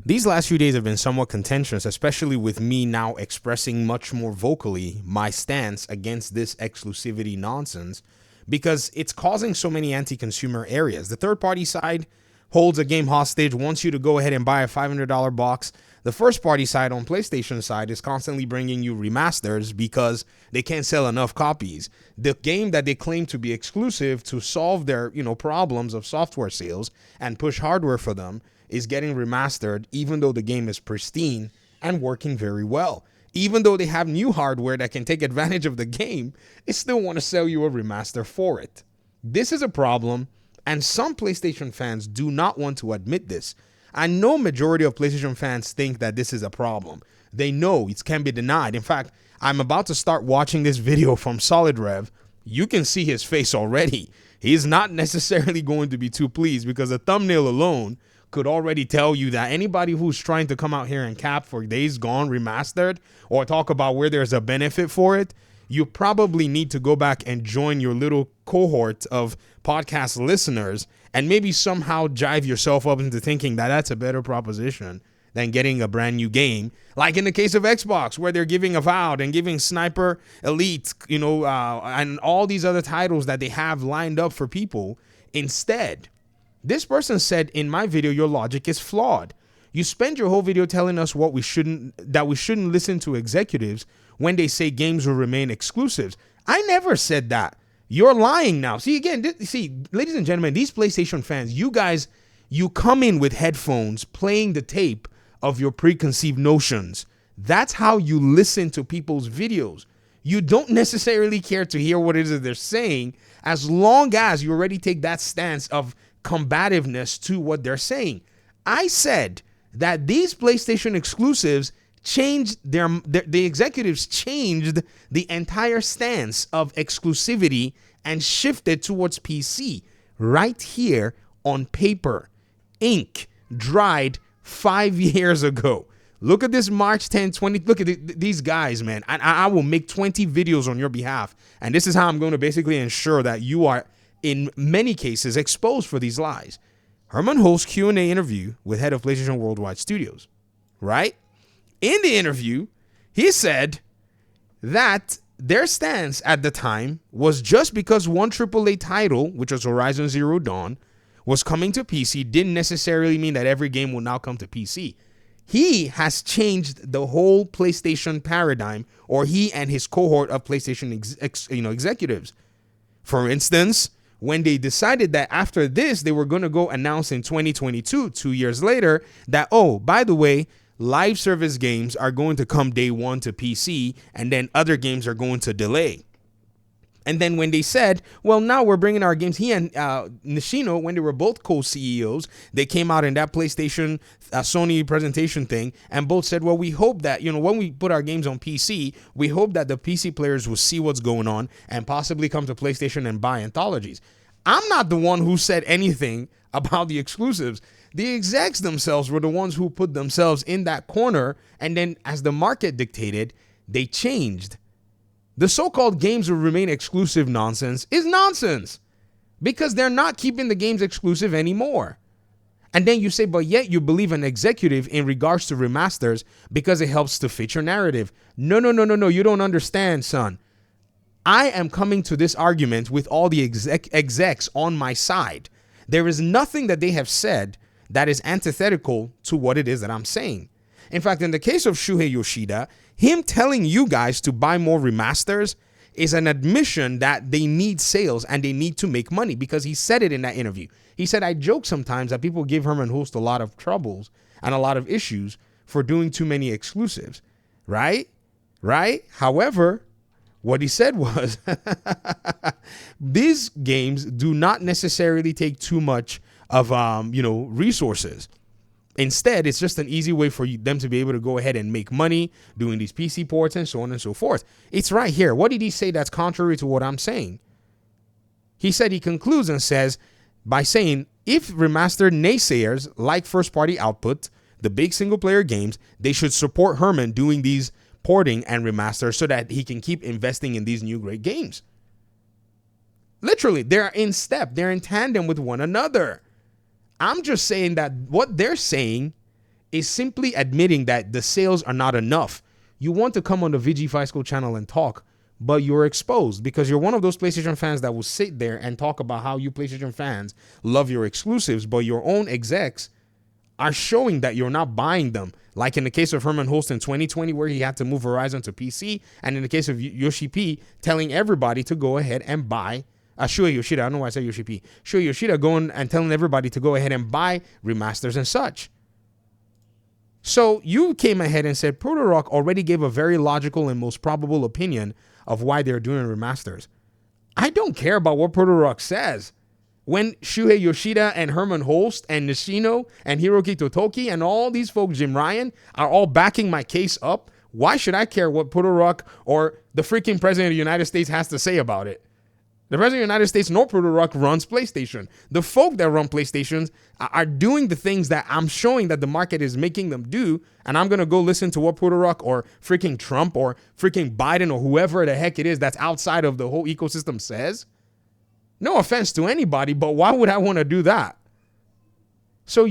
These last few days have been somewhat contentious, especially with me now expressing much more vocally my stance against this exclusivity nonsense, because it's causing so many anti-consumer areas. The third-party side holds a game hostage, wants you to go ahead and buy a $500 box. The first-party side on PlayStation side is constantly bringing you remasters because they can't sell enough copies. The game that they claim to be exclusive to solve their, problems of software sales and push hardware for them is getting remastered, even though the game is pristine and working very well. Even though they have new hardware that can take advantage of the game, they still want to sell you a remaster for it. This is a problem, and some PlayStation fans do not want to admit this. I know majority of PlayStation fans think that this is a problem. They know it can be denied. In fact, I'm about to start watching this video from Solid Rev. You can see his face already. He's not necessarily going to be too pleased because the thumbnail alone could already tell you that anybody who's trying to come out here and cap for Days Gone Remastered or talk about where there's a benefit for it, you probably need to go back and join your little cohort of podcast listeners and maybe somehow jive yourself up into thinking that that's a better proposition than getting a brand new game. Like in the case of Xbox, where they're giving Avowed and giving Sniper Elite, and all these other titles that they have lined up for people instead. This person said, in my video, your logic is flawed. You spend your whole video telling us that we shouldn't listen to executives when they say games will remain exclusives. I never said that. You're lying now. See, again, ladies and gentlemen, these PlayStation fans, you guys, you come in with headphones playing the tape of your preconceived notions. That's how you listen to people's videos. You don't necessarily care to hear what it is that they're saying, as long as you already take that stance of combativeness to what they're saying. I said that these PlayStation exclusives changed the executives changed the entire stance of exclusivity and shifted towards PC right here on paper, ink, dried 5 years ago. Look at this March 10, 20. Look at these guys, man. I will make 20 videos on your behalf. And this is how I'm going to basically ensure that you are, in many cases, exposed for these lies. Herman Hulst's Q&A interview with head of PlayStation Worldwide Studios, right? In the interview, he said that their stance at the time was just because one AAA title, which was Horizon Zero Dawn, was coming to PC didn't necessarily mean that every game will now come to PC. He has changed the whole PlayStation paradigm, or he and his cohort of PlayStation executives. For instance, when they decided that after this, they were going to go announce in 2022, 2 years later, that, oh, by the way, live service games are going to come day one to PC, and then other games are going to delay. And then when they said, well, now we're bringing our games, he and Nishino, when they were both co-CEOs, they came out in that PlayStation Sony presentation thing, and both said, well, we hope that, when we put our games on PC, we hope that the PC players will see what's going on and possibly come to PlayStation and buy anthologies. I'm not the one who said anything about the exclusives. The execs themselves were the ones who put themselves in that corner, and then as the market dictated, they changed. The so-called games will remain exclusive nonsense is nonsense because they're not keeping the games exclusive anymore. And then you say, but yet you believe an executive in regards to remasters because it helps to fit your narrative. No. You don't understand, son. I am coming to this argument with all the execs on my side. There is nothing that they have said that is antithetical to what it is that I'm saying. In fact, in the case of Shuhei Yoshida, him telling you guys to buy more remasters is an admission that they need sales and they need to make money, because he said it in that interview. He said, I joke sometimes that people give Herman Hulst a lot of troubles and a lot of issues for doing too many exclusives, right? However, what he said was, these games do not necessarily take too much of, resources. Instead, it's just an easy way for them to be able to go ahead and make money doing these PC ports and so on and so forth. It's right here. What did he say that's contrary to what I'm saying? He said, he concludes and says, by saying, if remastered naysayers like first-party output, the big single-player games, they should support Herman doing these porting and remasters so that he can keep investing in these new great games. Literally, they're in step. They're in tandem with one another. I'm just saying that what they're saying is simply admitting that the sales are not enough. You want to come on the VG Fiscal channel and talk, but you're exposed because you're one of those PlayStation fans that will sit there and talk about how you PlayStation fans love your exclusives, but your own execs are showing that you're not buying them. Like in the case of Herman Holst in 2020, where he had to move Horizon to PC, and in the case of Yoshi P, telling everybody to go ahead and buy Shuei Yoshida. I don't know why I said Yoshi P. Shuei Yoshida going and telling everybody to go ahead and buy remasters and such. So you came ahead and said Proto Rock already gave a very logical and most probable opinion of why they're doing remasters. I don't care about what Proto Rock says. When Shuhei Yoshida and Herman Holst and Nishino and Hiroki Totoki and all these folks, Jim Ryan, are all backing my case up, why should I care what Proto Rock or the freaking president of the United States has to say about it? The president of the United States nor Proto Rock runs PlayStation. The folk that run PlayStations are doing the things that I'm showing that the market is making them do, and I'm going to go listen to what Proto Rock or freaking Trump or freaking Biden or whoever the heck it is that's outside of the whole ecosystem says? No offense to anybody, but why would I want to do that? So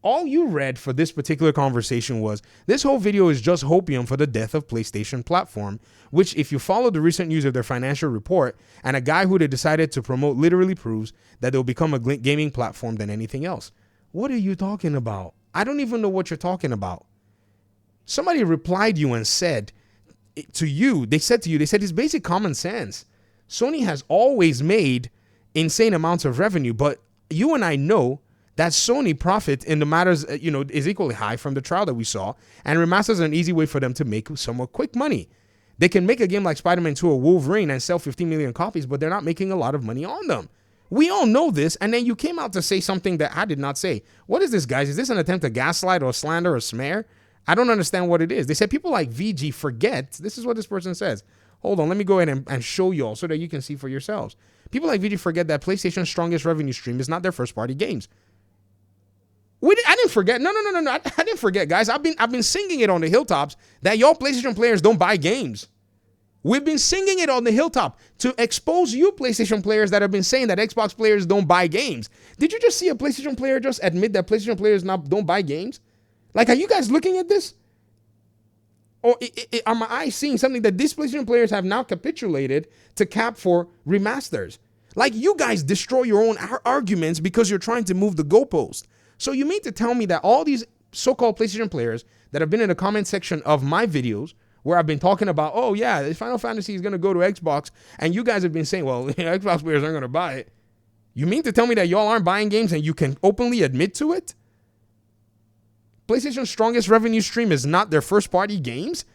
all you read for this particular conversation was, this whole video is just hopium for the death of PlayStation platform, which if you follow the recent news of their financial report and a guy who they decided to promote literally proves that they'll become a gaming platform than anything else. What are you talking about? I don't even know what you're talking about. Somebody replied you and said to you, they said it's basic common sense. Sony has always made insane amounts of revenue, but you and I know that Sony profit in the matters, is equally high from the trial that we saw, and remasters are an easy way for them to make somewhat quick money. They can make a game like Spider-Man 2 or Wolverine and sell 15 million copies, but they're not making a lot of money on them. We all know this, and then you came out to say something that I did not say. What is this, guys? Is this an attempt to gaslight or slander or smear? I don't understand what it is. They said people like VG forget. This is what this person says. Hold on, let me go ahead and show you all so that you can see for yourselves. People like VG forget that PlayStation's strongest revenue stream is not their first-party games. I didn't forget. No. I didn't forget, guys. I've been singing it on the hilltops that y'all PlayStation players don't buy games. We've been singing it on the hilltop to expose you PlayStation players that have been saying that Xbox players don't buy games. Did you just see a PlayStation player just admit that PlayStation players don't buy games? Like, are you guys looking at this? Or are my eyes seeing something that these PlayStation players have now capitulated to cap for remasters? Like, you guys destroy your own arguments because you're trying to move the goalpost. So you mean to tell me that all these so-called PlayStation players that have been in the comment section of my videos where I've been talking about, oh yeah, Final Fantasy is going to go to Xbox, and you guys have been saying, well, Xbox players aren't going to buy it. You mean to tell me that y'all aren't buying games and you can openly admit to it? PlayStation's strongest revenue stream is not their first-party games?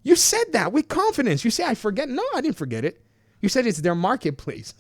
You said that with confidence. You say, I forget. No, I didn't forget it. You said it's their marketplace.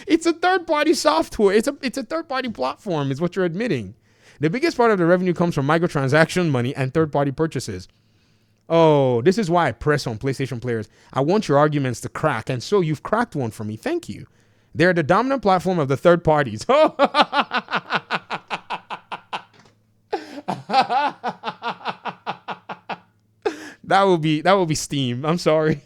It's a third-party software. It's a third-party platform is what you're admitting. The biggest part of the revenue comes from microtransaction money and third-party purchases. Oh, this is why I press on PlayStation players. I want your arguments to crack, and so you've cracked one for me. Thank you. They're the dominant platform of the third parties. That will be Steam. I'm sorry.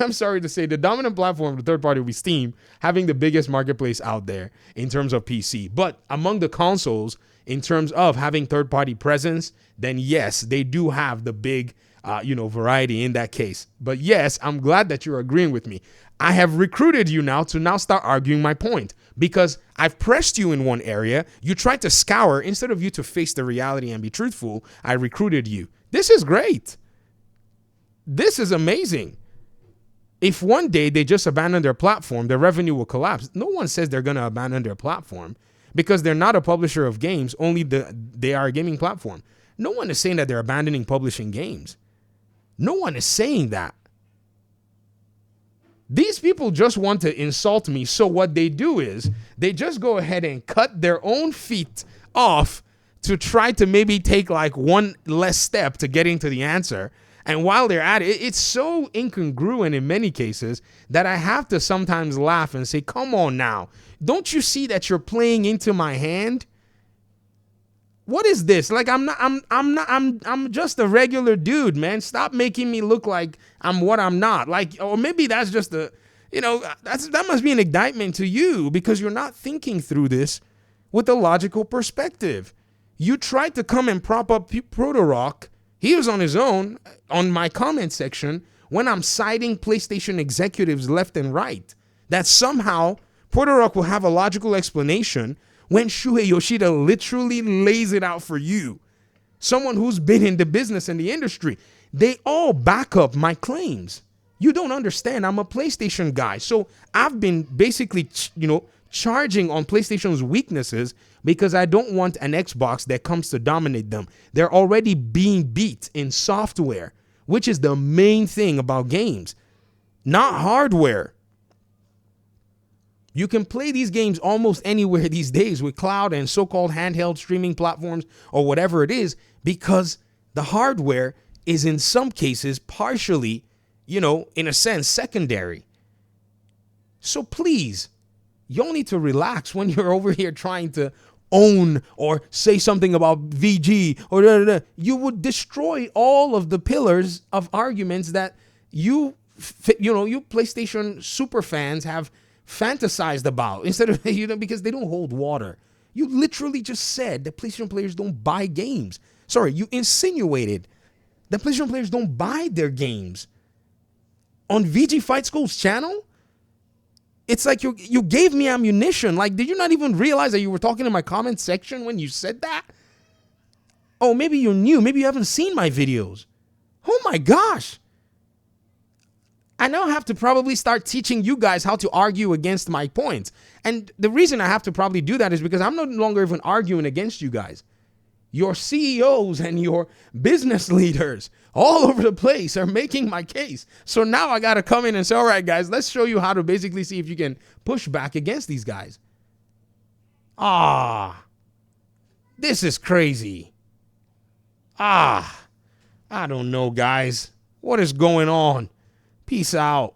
I'm sorry to say the dominant platform of the third party will be Steam, having the biggest marketplace out there in terms of PC. But among the consoles, in terms of having third party presence, then yes, they do have the big, variety in that case. But yes, I'm glad that you're agreeing with me. I have recruited you now to now start arguing my point because I've pressed you in one area. You tried to scour instead of you to face the reality and be truthful. I recruited you. This is great. This is amazing. If one day they just abandon their platform, their revenue will collapse. No one says they're going to abandon their platform because they're not a publisher of games, only they are a gaming platform. No one is saying that they're abandoning publishing games. No one is saying that. These people just want to insult me, so what they do is they just go ahead and cut their own feet off to try to maybe take like one less step to getting to the answer. And while they're at it, it's so incongruent in many cases that I have to sometimes laugh and say, come on now. Don't you see that you're playing into my hand? What is this? Like, I'm just a regular dude, man. Stop making me look like I'm what I'm not. Like, or maybe that's just that must be an indictment to you because you're not thinking through this with a logical perspective. You tried to come and prop up Proto-Rock. He was on his own on my comment section when I'm citing PlayStation executives left and right that somehow Proto-Rock will have a logical explanation when Shuhei Yoshida literally lays it out for you. Someone who's been in the business and the industry. They all back up my claims. You don't understand. I'm a PlayStation guy. So I've been basically, charging on PlayStation's weaknesses because I don't want an Xbox that comes to dominate them. They're already being beat in software, which is the main thing about games, not hardware. You can play these games almost anywhere these days with cloud and so-called handheld streaming platforms or whatever it is, because the hardware is in some cases partially, in a sense, secondary. So please, you'll need to relax when you're over here trying to own or say something about VG or You would destroy all of the pillars of arguments that you PlayStation super fans have fantasized about instead of, because they don't hold water. You literally just said that PlayStation players don't buy games. Sorry, you insinuated that PlayStation players don't buy their games. On VG Fight School's channel, it's like you gave me ammunition. Like, did you not even realize that you were talking in my comment section when you said that? Oh, maybe you're new. Maybe you haven't seen my videos. Oh my gosh. I now have to probably start teaching you guys how to argue against my points. And the reason I have to probably do that is because I'm no longer even arguing against you guys. Your CEOs and your business leaders all over the place are making my case. So now I got to come in and say, all right, guys, let's show you how to basically see if you can push back against these guys. This is crazy. I don't know, guys. What is going on? Peace out.